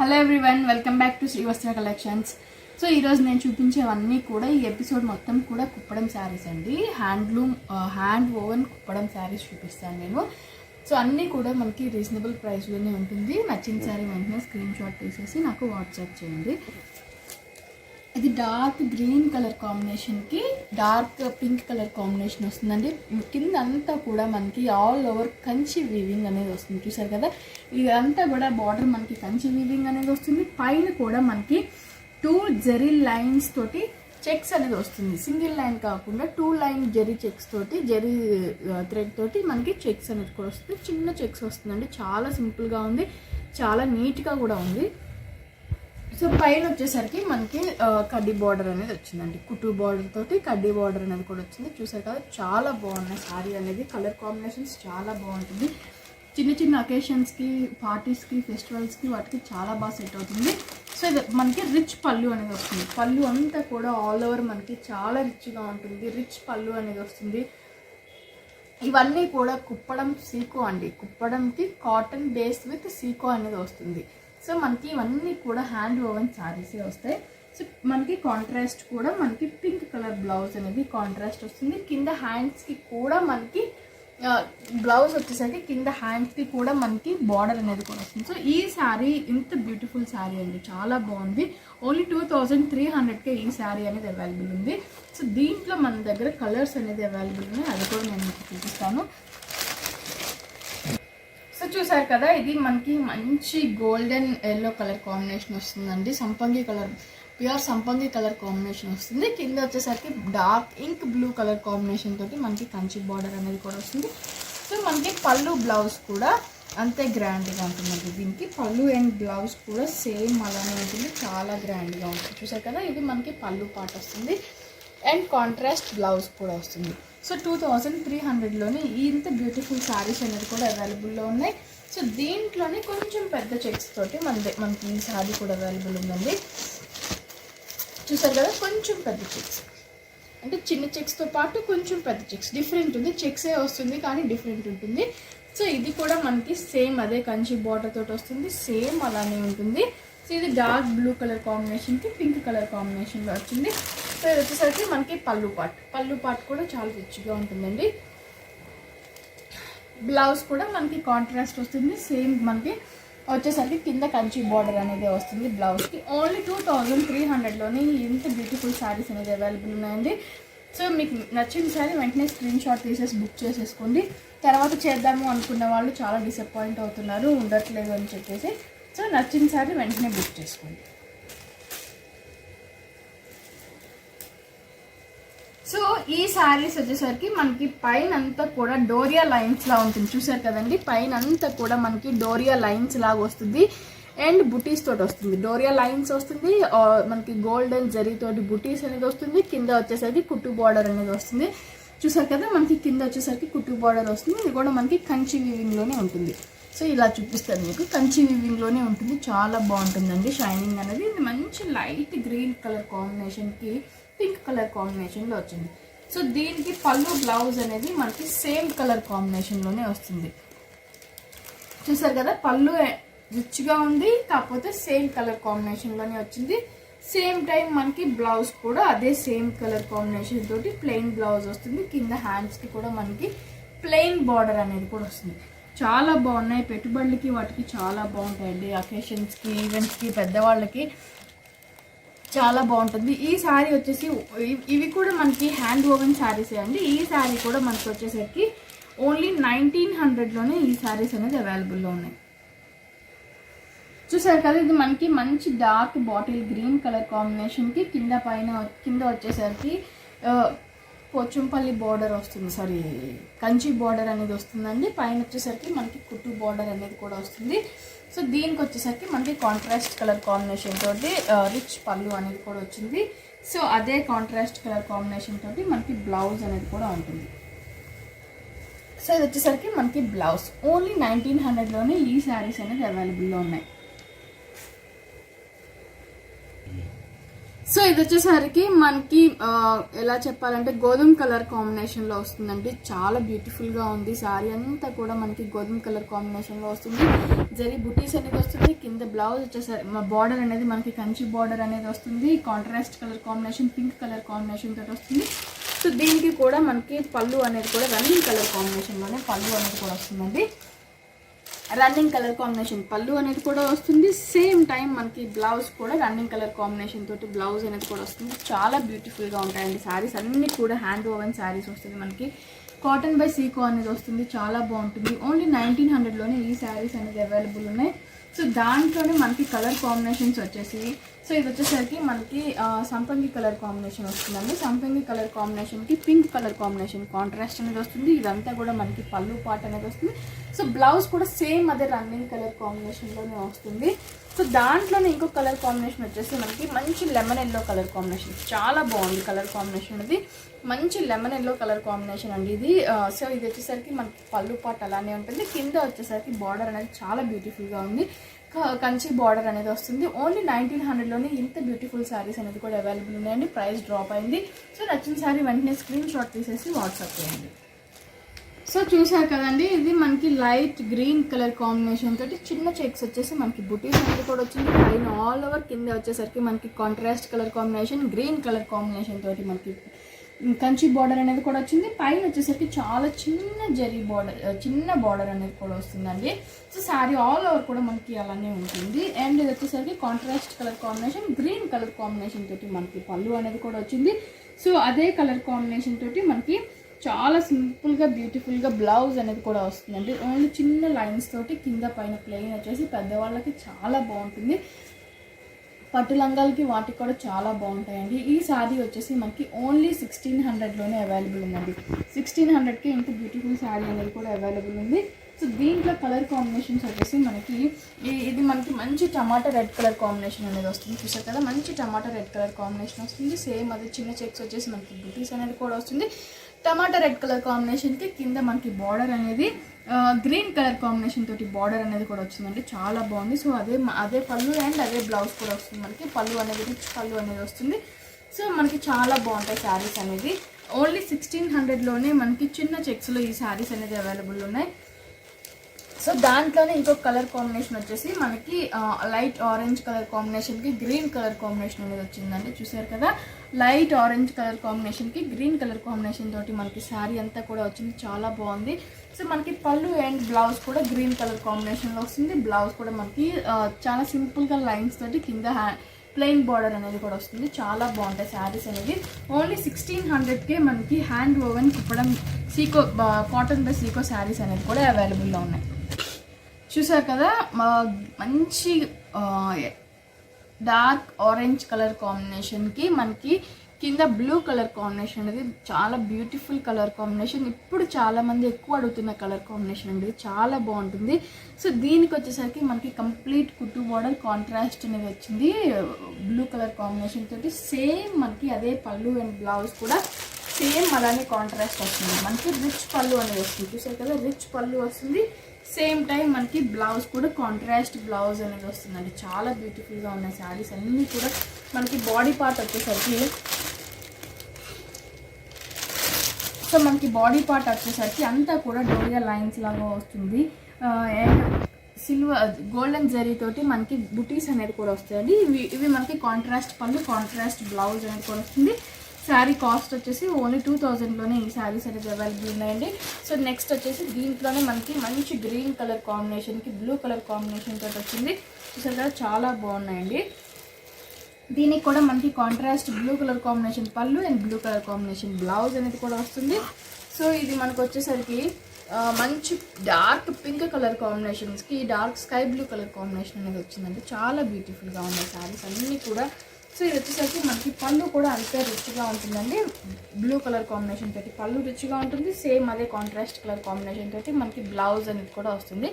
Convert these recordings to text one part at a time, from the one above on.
Hello everyone, welcome back to Srivastra collections. So ఈరోజు నేను చూపించేవన్నీ కూడా ఈ ఎపిసోడ్ మొత్తం కూడా కుప్పడం శారీస్ అండి. హ్యాండ్ ఓవెన్ కుప్పడం శారీస్ చూపిస్తాను నేను. సో అన్నీ కూడా మనకి రీజనబుల్ ప్రైస్లోనే ఉంటుంది. నచ్చిన శారీ వెంటనే స్క్రీన్ షాట్ తీసేసి నాకు వాట్సాప్ చేయండి. ఇది డార్క్ గ్రీన్ కలర్ కాంబినేషన్కి డార్క్ పింక్ కలర్ కాంబినేషన్ వస్తుందండి. కింద అంతా కూడా మనకి ఆల్ ఓవర్ కంచి వీవింగ్ అనేది వస్తుంది. చూసారు కదా, ఇదంతా కూడా బార్డర్ మనకి కంచి వీవింగ్ అనేది వస్తుంది. పైన కూడా మనకి 2 జెరీ లైన్స్ తోటి చెక్స్ అనేది వస్తుంది. సింగిల్ లైన్ కాకుండా 2 లైన్ జెరీ చెక్స్ తోటి, జెరీ థ్రెడ్ తోటి మనకి చెక్స్ అనేది కూడా వస్తుంది. చిన్న చెక్స్ వస్తుందండి. చాలా సింపుల్గా ఉంది, చాలా నీట్గా కూడా ఉంది. సో పైన వచ్చేసరికి మనకి కడ్డీ బార్డర్ అనేది వచ్చిందండి. కుట్టు బార్డర్ తోటి కడ్డీ బార్డర్ అనేది కూడా వచ్చింది. చూసారు కదా, చాలా బాగున్నాయి శారీ అనేది. కలర్ కాంబినేషన్స్ చాలా బాగుంటుంది. చిన్న చిన్న అకేషన్స్కి, పార్టీస్కి, ఫెస్టివల్స్కి వాటికి చాలా బాగా సెట్ అవుతుంది. సో ఇది మనకి రిచ్ పళ్ళు అనేది వస్తుంది. పళ్ళు అంతా కూడా ఆల్ ఓవర్ మనకి చాలా రిచ్గా ఉంటుంది. రిచ్ పళ్ళు అనేది వస్తుంది. ఇవన్నీ కూడా కుప్పడం సీకో అండి. కుప్పడంకి కాటన్ బేస్ విత్ సీకో అనేది వస్తుంది. సో మనకి ఇవన్నీ కూడా హ్యాండ్ ఓవెన్ శారీసే వస్తాయి. సో మనకి కాంట్రాస్ట్ కూడా మనకి పింక్ కలర్ బ్లౌజ్ అనేది కాంట్రాస్ట్ వస్తుంది. కింద హ్యాండ్స్కి కూడా మనకి బ్లౌజ్ వచ్చేసరికి కింద హ్యాండ్స్కి కూడా మనకి బార్డర్ అనేది కూడా వస్తుంది. సో ఈ శారీ ఇంత బ్యూటిఫుల్ శారీ అండి, చాలా బాగుంది. ఓన్లీ 2300కే ఈ శారీ అనేది అవైలబుల్ ఉంది. సో దీంట్లో మన దగ్గర కలర్స్ అనేది అవైలబుల్ ఉన్నాయి, అది కూడా నేను మీకు చూపిస్తాను. సో చూసారు కదా, ఇది మనకి మంచి గోల్డెన్ ఎల్లో కలర్ కాంబినేషన్ వస్తుందండి. సంపంగి కలర్, ప్యూర్ సంపంగి కలర్ కాంబినేషన్ వస్తుంది. కింద వచ్చేసరికి dark ink blue colour combination తోటి మనకి కంచి బార్డర్ అనేది కూడా వస్తుంది. సో మనకి పళ్ళు బ్లౌజ్ కూడా అంతే గ్రాండ్గా ఉంటుందండి. దీనికి పళ్ళు అండ్ బ్లౌజ్ కూడా సేమ్ అలానే ఉంటుంది, చాలా గ్రాండ్గా ఉంటుంది. చూసారు కదా, ఇది మనకి పళ్ళు పార్ట్ వస్తుంది అండ్ కాంట్రాస్ట్ బ్లౌజ్ కూడా వస్తుంది. సో 2300లోనే ఇంత బ్యూటిఫుల్ శారీస్ అనేది కూడా అవైలబుల్లో ఉన్నాయి. సో దీంట్లోనే కొంచెం పెద్ద చెక్స్ తోటి మనకి ఈ శారీ కూడా అవైలబుల్ ఉందండి. చూసారు కదా, కొంచెం పెద్ద చెక్స్ అంటే చిన్న చెక్స్తో పాటు కొంచెం పెద్ద చెక్స్, డిఫరెంట్ ఉంది. చెక్సే వస్తుంది కానీ డిఫరెంట్ ఉంటుంది. సో ఇది కూడా మనకి సేమ్ అదే కంచి బార్డర్ తోటి వస్తుంది, సేమ్ అలానే ఉంటుంది. సో ఇది డార్క్ బ్లూ కలర్ కాంబినేషన్కి పింక్ కలర్ కాంబినేషన్లో వచ్చింది. సో ఇది వచ్చేసరికి మనకి పళ్ళు పార్ట్ కూడా చాలా రిచ్గా ఉంటుందండి. బ్లౌజ్ కూడా మనకి కాంట్రాస్ట్ వస్తుంది. సేమ్ మనకి వచ్చేసరికి కింద కంచి బార్డర్ అనేది వస్తుంది బ్లౌజ్కి. ఓన్లీ 2300లోనే ఇంత బ్యూటిఫుల్ శారీస్ అనేది అవైలబుల్ ఉన్నాయండి. సో మీకు నచ్చిన శారీ వెంటనే స్క్రీన్ షాట్ తీసేసి బుక్ చేసేసుకోండి. తర్వాత చేద్దాము అనుకున్న వాళ్ళు చాలా డిసప్పాయింట్ అవుతున్నారు, ఉండట్లేదు అని చెప్పేసి. సో నచ్చిన శారీ వెంటనే బుక్ చేసుకోండి. సో ఈ శారీస్ వచ్చేసరికి మనకి పైన అంతా కూడా డోరియా లైన్స్ లా ఉంటుంది. చూసారు కదండి, పైన అంతా కూడా మనకి డోరియా లైన్స్ లాగా వస్తుంది అండ్ బుటీస్ తోటి వస్తుంది. డోరియా లైన్స్ వస్తుంది, మనకి గోల్డెన్ జరీ తోటి బుటీస్ అనేది వస్తుంది. కింద వచ్చేసరికి కుట్టు బార్డర్ అనేది వస్తుంది. చూసారు కదా, మనకి కింద వచ్చేసరికి కుట్టు బార్డర్ వస్తుంది. ఇది కూడా మనకి కంచి వీవింగ్లోనే ఉంటుంది. సో ఇలా చూపిస్తాను మీకు, కంచి వీవింగ్లోనే ఉంటుంది. చాలా బాగుంటుందండి షైనింగ్ అనేది. ఇది మంచి లైట్ గ్రీన్ కలర్ కాంబినేషన్కి పింక్ కలర్ కాంబినేషన్లో వచ్చింది. సో దీనికి పళ్ళు బ్లౌజ్ అనేది మనకి సేమ్ కలర్ కాంబినేషన్లోనే వస్తుంది. చూసారు కదా, పళ్ళు రిచ్గా ఉంది, కాకపోతే సేమ్ కలర్ కాంబినేషన్లోనే వచ్చింది. సేమ్ టైం మనకి బ్లౌజ్ కూడా అదే సేమ్ కలర్ కాంబినేషన్ తోటి ప్లెయిన్ బ్లౌజ్ వస్తుంది. కింద హ్యాండ్స్కి కూడా మనకి ప్లెయిన్ బార్డర్ అనేది కూడా వస్తుంది. చాలా బాగున్నాయి, పెట్టుబడులకి వాటికి చాలా బాగుంటాయండి. అకేషన్స్కి, ఈవెంట్స్కి, పెద్దవాళ్ళకి చాలా బాగుంటుంది. ఈ శారీ వచ్చేసి ఇవి కూడా మనకి హ్యాండ్ ఓవెన్ శారీసే అండి. ఈ శారీ కూడా మనకి వచ్చేసరికి ఓన్లీ 1900లోనే ఈ శారీస్ అనేది అవైలబుల్లో ఉన్నాయి. చూసారు కదా, ఇది మనకి మంచి డార్క్ బాటిల్ గ్రీన్ కలర్ కాంబినేషన్కి కింద వచ్చేసరికి పోచంపల్లి బార్డర్ వస్తుంది, సారీ కంచి బార్డర్ అనేది వస్తుందండి. పైన వచ్చేసరికి మనకి కుట్టు బార్డర్ అనేది కూడా వస్తుంది. సో దీనికి వచ్చేసరికి మనకి కాంట్రాస్ట్ కలర్ కాంబినేషన్ తోటి రిచ్ పళ్ళు అనేది కూడా వచ్చింది. సో అదే కాంట్రాస్ట్ కలర్ కాంబినేషన్ తోటి మనకి బ్లౌజ్ అనేది కూడా ఉంటుంది. సో ఇది వచ్చేసరికి మనకి బ్లౌజ్ ఓన్లీ 1900లోనే ఈ శారీస్ అనేది అవైలబుల్లో ఉన్నాయి. సో ఇది వచ్చేసరికి మనకి ఎలా చెప్పాలంటే గోధుమ కలర్ కాంబినేషన్ లో వస్తుందండి. చాలా బ్యూటిఫుల్ గా ఉంది. శారీ అంతా కూడా మనకి గోధుమ కలర్ కాంబినేషన్ లో వస్తుంది. జరీ బుటీస్ అనేది వస్తుంది. కింద బ్లౌజ్ వచ్చేసరికి బార్డర్ అనేది మనకి కంచి బార్డర్ అనేది వస్తుంది. Contrast colour combination, pink colour combination తోటి వస్తుంది. సో దీనికి కూడా మనకి పళ్ళు అనేది కూడా రన్నింగ్ కలర్ కాంబినేషన్ లోనే పళ్ళు అనేది కూడా వస్తుందండి. రన్నింగ్ కలర్ కాంబినేషన్ పళ్ళు అనేది కూడా వస్తుంది. సేమ్ టైం మనకి బ్లౌజ్ కూడా రన్నింగ్ కలర్ కాంబినేషన్ తోటి బ్లౌజ్ అనేది కూడా వస్తుంది. చాలా బ్యూటిఫుల్గా ఉంటాయండి శారీస్ అన్నీ కూడా. హ్యాండ్ ఓవెన్ శారీస్ వస్తుంది మనకి. కాటన్ బై సీకో అనేది వస్తుంది. చాలా బాగుంటుంది. ఓన్లీ 1900లోనే ఈ శారీస్ అనేది అవైలబుల్ ఉన్నాయి. సో దాంట్లోనే మనకి కలర్ కాంబినేషన్స్ వచ్చేసి, సో ఇది వచ్చేసరికి మనకి సంపంగి కలర్ కాంబినేషన్ వస్తుందండి. సంపంగి కలర్ కాంబినేషన్కి పింక్ కలర్ కాంబినేషన్ కాంట్రాస్ట్ అనేది వస్తుంది. ఇదంతా కూడా మనకి పళ్ళు పార్ట్ అనేది వస్తుంది. సో బ్లౌజ్ కూడా సేమ్ అదే రన్నింగ్ కలర్ కాంబినేషన్లోనే వస్తుంది. సో దాంట్లోనే ఇంకో కలర్ కాంబినేషన్ వచ్చేసి మనకి మంచి లెమన్ ఎల్లో కలర్ కాంబినేషన్. చాలా బాగుంది కలర్ కాంబినేషన్ అనేది. మంచి లెమన్ ఎల్లో కలర్ కాంబినేషన్ అండి ఇది. సో ఇది వచ్చేసరికి మనకి పళ్ళు పార్ట్ అలానే ఉంటుంది. కింద వచ్చేసరికి బార్డర్ అనేది చాలా బ్యూటిఫుల్గా ఉంది. కంచి బార్డర్ అనేది వస్తుంది. ఓన్లీ 1900లోనే ఇంత బ్యూటిఫుల్ శారీస్ అనేది కూడా అవైలబుల్ ఉన్నాయండి. ప్రైస్ డ్రాప్ అయింది. సో నచ్చిన శారీ వెంటనే స్క్రీన్ షాట్ తీసేసి వాట్సాప్ చేయండి. సో చూసారు కదండి, ఇది మనకి లైట్ గ్రీన్ కలర్ కాంబినేషన్ తోటి చిన్న చెక్స్ వచ్చేసి మనకి బుటీస్ అనేది కూడా వచ్చింది. పైన ఆల్ ఓవర్, కింద వచ్చేసరికి మనకి contrast colour combination, green colour combination తోటి మనకి కంచి బార్డర్ అనేది కూడా వచ్చింది. పైన వచ్చేసరికి చాలా చిన్న జరీ బార్డర్, చిన్న బార్డర్ అనేది కూడా వస్తుందండి. సో శారీ ఆల్ ఓవర్ కూడా మనకి అలానే ఉంటుంది. అండ్ ఇది వచ్చేసరికి contrast colour combination, green colour combination తోటి మనకి పళ్ళు అనేది కూడా వచ్చింది. సో అదే కలర్ కాంబినేషన్ తోటి మనకి చాలా సింపుల్గా బ్యూటిఫుల్గా బ్లౌజ్ అనేది కూడా వస్తుందండి. ఓన్లీ చిన్న లైన్స్ తోటి కింద పైన ప్లెయిన్ వచ్చేసి పెద్దవాళ్ళకి చాలా బాగుంటుంది. పట్టు లంగాలకి వాటికి కూడా చాలా బాగుంటాయండి. ఈ శారీ వచ్చేసి మనకి ఓన్లీ 1600లోనే అవైలబుల్ ఉందండి. 1600కి ఇంత బ్యూటిఫుల్ శారీ అనేది కూడా అవైలబుల్ ఉంది. సో దీంట్లో కలర్ కాంబినేషన్స్ వచ్చేసి మనకి ఇది మనకి మంచి టమాటా రెడ్ కలర్ కాంబినేషన్ అనేది వస్తుంది. చూసారు కదా, మంచి టమాటా రెడ్ కలర్ కాంబినేషన్ వస్తుంది. సేమ్ అది చిన్న చెక్స్ వచ్చేసి మనకి బుటీస్ అనేది కూడా వస్తుంది. టమాటా రెడ్ కలర్ కాంబినేషన్కి కింద మనకి బార్డర్ అనేది గ్రీన్ కలర్ కాంబినేషన్ తోటి బార్డర్ అనేది కూడా వచ్చిందండి. చాలా బాగుంది. సో అదే పళ్ళు అండ్ అదే బ్లౌజ్ కూడా వస్తుంది మనకి. పళ్ళు అనేది రిచ్ పళ్ళు అనేది వస్తుంది. సో మనకి చాలా బాగుంటాయి శారీస్ అనేది. ఓన్లీ 1600లోనే మనకి చిన్న చెక్స్లో ఈ శారీస్ అనేది అవైలబుల్ ఉన్నాయి. సో దాంట్లోనే ఇంకొక కలర్ కాంబినేషన్ వచ్చేసి మనకి లైట్ ఆరెంజ్ కలర్ కాంబినేషన్కి గ్రీన్ కలర్ కాంబినేషన్ అనేది వచ్చిందండి. చూసారు కదా, లైట్ ఆరెంజ్ కలర్ కాంబినేషన్కి గ్రీన్ కలర్ కాంబినేషన్ తోటి మనకి శారీ అంతా కూడా వచ్చింది. చాలా బాగుంది. సో మనకి పళ్ళు అండ్ బ్లౌజ్ కూడా గ్రీన్ కలర్ కాంబినేషన్లో వస్తుంది. బ్లౌజ్ కూడా మనకి చాలా సింపుల్గా లైన్స్ తోటి కింద ప్లెయిన్ బార్డర్ అనేది కూడా వస్తుంది. చాలా బాగుంటాయి శారీస్ అనేది. ఓన్లీ 1600కే మనకి హ్యాండ్ ఓవెన్ కుప్పడం సీకో కాటన్ బై సీకో శారీస్ అనేది కూడా అవైలబుల్లో ఉన్నాయి. చూసారు కదా, మంచి డార్క్ ఆరెంజ్ కలర్ కాంబినేషన్కి మనకి కింద బ్లూ కలర్ కాంబినేషన్ అనేది చాలా బ్యూటిఫుల్ కలర్ కాంబినేషన్. ఇప్పుడు చాలామంది ఎక్కువ అడుగుతున్న కలర్ కాంబినేషన్ అనేది చాలా బాగుంటుంది. సో దీనికి వచ్చేసరికి మనకి కంప్లీట్ కుట్టు బార్డర్ కాంట్రాస్ట్ అనేది వచ్చింది బ్లూ కలర్ కాంబినేషన్ తోటి. సేమ్ మనకి అదే పళ్ళు అండ్ బ్లౌజ్ కూడా సేమ్ అలానే కాంట్రాస్ట్ వస్తుంది. మనకి రిచ్ పళ్ళు అనేది వస్తుంది. చూసారు కదా, రిచ్ పళ్ళు వస్తుంది. సేమ్ టైం మనకి బ్లౌజ్ కూడా కాంట్రాస్ట్ బ్లౌజ్ అనేది వస్తుందండి. చాలా బ్యూటిఫుల్గా ఉన్నాయి శారీస్ అన్నీ కూడా. మనకి బాడీ పార్ట్ వచ్చేసరికి అంతా కూడా డోరియా లైన్స్ లాగా వస్తుంది. అండ్ సిల్వర్ గోల్డెన్ జరీ తోటి మనకి బుటీస్ అనేది కూడా వస్తాయండి. ఇవి మనకి కాంట్రాస్ట్ పళ్ళు, కాంట్రాస్ట్ బ్లౌజ్ అనేది కూడా వస్తుంది. శారీ కాస్ట్ వచ్చేసి ఓన్లీ 2000లోనే ఈ శారీస్ అనేది అవైలబుల్ ఉన్నాయండి. సో నెక్స్ట్ వచ్చేసి దీంట్లోనే మనకి మంచి గ్రీన్ కలర్ కాంబినేషన్కి బ్లూ కలర్ కాంబినేషన్ తోటి వచ్చింది. చూసారు కదా, చాలా బాగున్నాయండి. దీనికి కూడా మనకి contrast blue colour combination pallu and blue colour combination blouse అనేది కూడా వస్తుంది. సో ఇది మనకు వచ్చేసరికి మంచి డార్క్ పింక్ కలర్ కాంబినేషన్స్కి dark sky blue colour combination అనేది వచ్చిందండి. చాలా బ్యూటిఫుల్గా ఉన్నాయి శారీస్ అన్నీ కూడా. సో ఇది వచ్చేసరికి మనకి పళ్ళు కూడా అంతే రిచ్గా ఉంటుందండి. బ్లూ కలర్ కాంబినేషన్ తోటి పళ్ళు రిచ్గా ఉంటుంది. సేమ్ అదే కాంట్రాస్ట్ కలర్ కాంబినేషన్ తోటి మనకి బ్లౌజ్ అనేది కూడా వస్తుంది.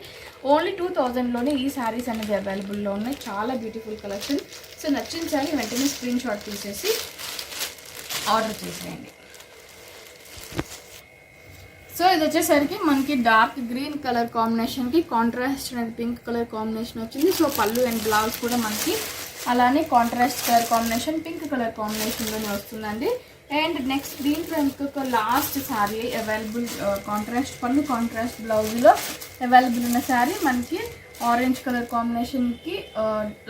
ఓన్లీ 2000లోనే ఈ శారీస్ అనేది అవైలబుల్లో ఉన్నాయి. చాలా బ్యూటిఫుల్ కలెక్షన్. సో నచ్చిన శారీ వెంటనే స్క్రీన్ షాట్ తీసేసి ఆర్డర్ చేసేయండి. సో ఇది వచ్చేసరికి మనకి డార్క్ గ్రీన్ కలర్ కాంబినేషన్కి కాంట్రాస్ట్ అనేది పింక్ కలర్ కాంబినేషన్ వచ్చింది. సో పళ్ళు అండ్ బ్లౌజ్ కూడా మనకి అలానే contrast colour combination pink colour కాంబినేషన్లోనే వస్తుందండి. అండ్ నెక్స్ట్ దీంట్లో ఇంకొక last sari available, contrast pallu contrast బ్లౌజ్లో అవైలబుల్ ఉన్న శారీ మనకి ఆరెంజ్ కలర్ కాంబినేషన్కి,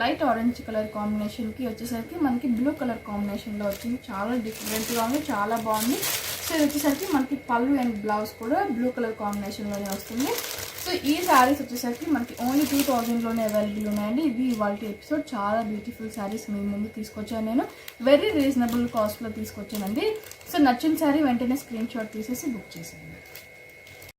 లైట్ ఆరెంజ్ కలర్ కాంబినేషన్కి వచ్చేసరికి మనకి బ్లూ కలర్ కాంబినేషన్లో వచ్చింది. చాలా డిఫరెంట్గా ఉంది, చాలా బాగుంది. సో ఇది వచ్చేసరికి మనకి పళ్ళు అండ్ బ్లౌజ్ కూడా బ్లూ కలర్ కాంబినేషన్లోనే వస్తుంది. సో ఈ శారీస్ వచ్చేసరికి మనకి ఓన్లీ 2000లోనే అవైలబుల్ ఉన్నాయండి. ఇది ఇవాళ ఎపిసోడ్. చాలా బ్యూటిఫుల్ శారీస్ మీ ముందు తీసుకొచ్చాను నేను. వెరీ రీజనబుల్ కాస్ట్లో తీసుకొచ్చానండి. సో నచ్చిన శారీ వెంటనే స్క్రీన్ షాట్ తీసేసి బుక్ చేసేయండి.